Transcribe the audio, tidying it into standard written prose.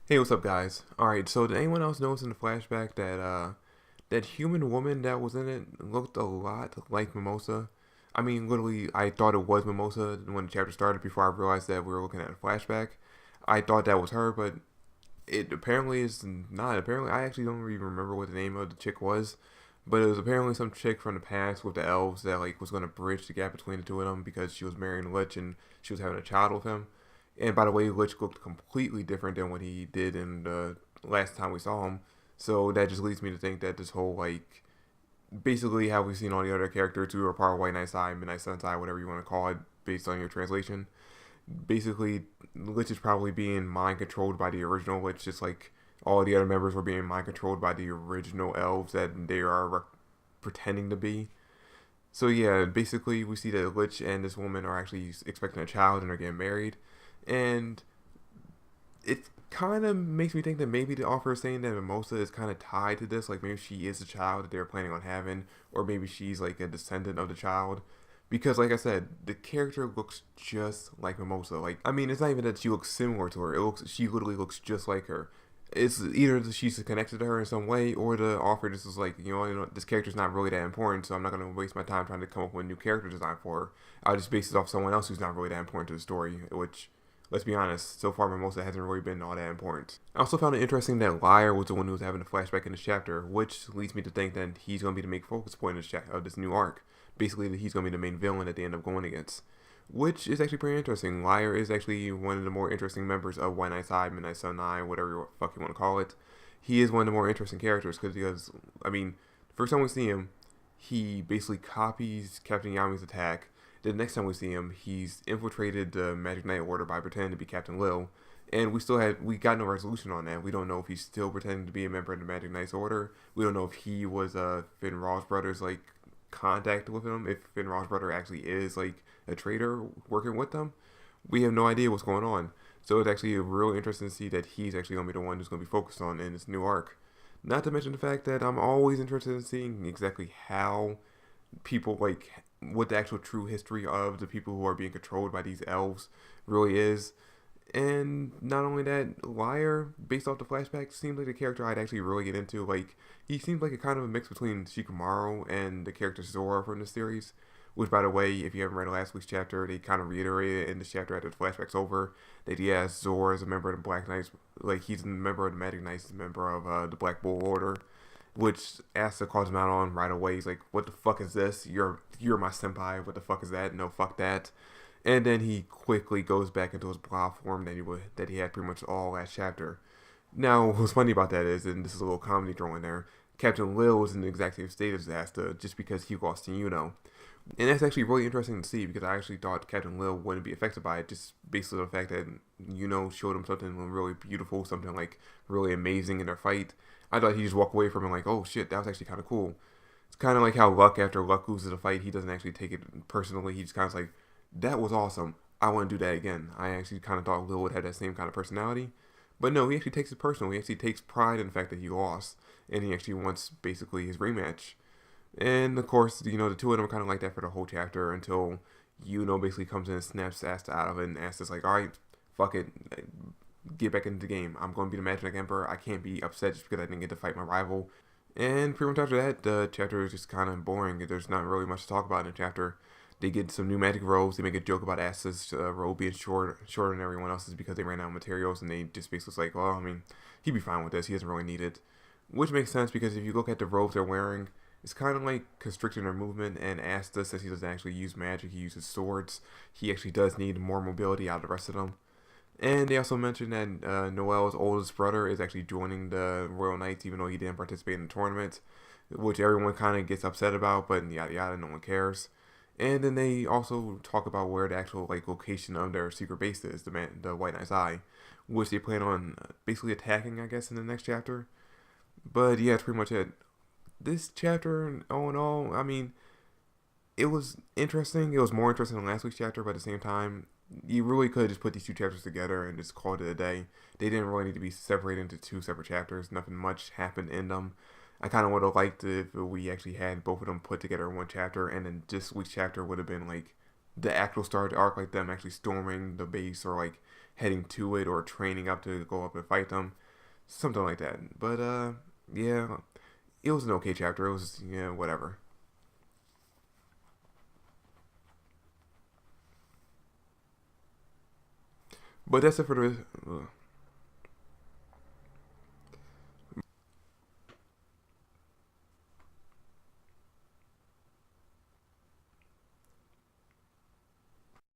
Hey, what's up, guys? All right, so did anyone else notice in the flashback that that human woman that was in it looked a lot like Mimosa? I mean, literally, I thought it was Mimosa when the chapter started. Before I realized that we were looking at a flashback, I thought that was her, but it apparently is not. Apparently, I actually don't even remember what the name of the chick was, but it was apparently some chick from the past with the elves that like was going to bridge the gap between the two of them because she was marrying Lich and she was having a child with him. And by the way, Lich looked completely different than what he did in the last time we saw him. So that just leads me to think that this whole like basically how we've seen all the other characters who are part of White Knight's Eye, Midnight Sun's Eye, whatever you want to call it, based on your translation. Basically, Lich is probably being mind controlled by the original Lich, just like all the other members were being mind controlled by the original elves that they are pretending to be. So yeah, basically we see that Lich and this woman are actually expecting a child and are getting married, and it kind of makes me think that maybe the author is saying that Mimosa is kind of tied to this. Like maybe she is the child that they're planning on having, or maybe she's like a descendant of the child. Because, like I said, the character looks just like Mimosa. Like, I mean, it's not even that she looks similar to her. It looks, she literally looks just like her. It's either that she's connected to her in some way, or the author just is like, this character's not really that important, so I'm not gonna waste my time trying to come up with a new character design for her. I'll just base it off someone else who's not really that important to the story, which, let's be honest, so far Mimosa hasn't really been all that important. I also found it interesting that Liar was the one who was having a flashback in this chapter, which leads me to think that he's going to be the main focus point of this new arc. Basically, that he's going to be the main villain that they end up going against, which is actually pretty interesting. Liar is actually one of the more interesting members of White Knight's Eye, Midnight Sun Eye, whatever the fuck you want to call it. He is one of the more interesting characters because I mean, first time we see him, he basically copies Captain Yami's attack. The next time we see him, he's infiltrated the Magic Knight Order by pretending to be Captain Lil, and we got no resolution on that. We don't know if he's still pretending to be a member of the Magic Knights Order. We don't know if he was Finn Raw's brother's like contact with him. If Finn Raw's brother actually is like a traitor working with them, we have no idea what's going on. So it's actually real interesting to see that he's actually gonna be the one who's gonna be focused on in this new arc. Not to mention the fact that I'm always interested in seeing exactly how people like what the actual true history of the people who are being controlled by these elves really is. And not only that, Liar, based off the flashback, seems like a character I'd actually really get into. Like, he seems like a kind of a mix between Shikamaru and the character Zora from the series. Which, by the way, if you haven't read last week's chapter, they kind of reiterated in this chapter after the flashback's over that yes, Zora is a member of the Black Knights. Like, he's a member of the Magic Knights, he's a member of the Black Bull Order, which Asta calls him out on right away. He's like, "What the fuck is this? You're my senpai. What the fuck is that? No, fuck that." And then he quickly goes back into his blah form that he had pretty much all last chapter. Now, what's funny about that is, and this is a little comedy thrown in there, Captain Lil was in the exact same state as Asta just because he lost to Yuno. And that's actually really interesting to see because I actually thought Captain Lil wouldn't be affected by it just based on the fact that showed him something really beautiful, something like really amazing in their fight. I thought he'd just walk away from it like, oh shit, that was actually kind of cool. It's kind of like how Luck, after Luck loses a fight, he doesn't actually take it personally. He just kind of like, that was awesome. I want to do that again. I actually kind of thought Lil would have that same kind of personality. But no, he actually takes it personal. He actually takes pride in the fact that he lost. And he actually wants basically his rematch. And of course, the two of them are kind of like that for the whole chapter until basically comes in and snaps Asta out of it, and Asta's like, all right, fuck it, get back into the game. I'm going to be the Magic Emperor. I can't be upset just because I didn't get to fight my rival. And pretty much after that, the chapter is just kind of boring. There's not really much to talk about in the chapter. They get some new magic robes. They make a joke about Asta's robe being shorter than everyone else's because they ran out of materials, and they just basically like, well, I mean, he'd be fine with this. He doesn't really need it. Which makes sense because if you look at the robes they're wearing, it's kind of like constricting their movement, and Asta, since he doesn't actually use magic, he uses swords. He actually does need more mobility out of the rest of them. And they also mentioned that Noel's oldest brother is actually joining the Royal Knights, even though he didn't participate in the tournament, which everyone kind of gets upset about, but yada yada, no one cares. And then they also talk about where the actual like location of their secret base is, the White Knight's Eye, which they plan on basically attacking, I guess, in the next chapter. But yeah, that's pretty much it. This chapter, all in all, I mean, it was interesting. It was more interesting than last week's chapter, but at the same time, you really could just put these two chapters together and just call it a day. They didn't really need to be separated into two separate chapters. Nothing much happened in them. I kind of would have liked if we actually had both of them put together in one chapter, and then this week's chapter would have been like the actual start of the arc, like them actually storming the base or like heading to it or training up to go up and fight them, something like that. But yeah, it was an okay chapter. It was yeah, whatever. But that's it for the.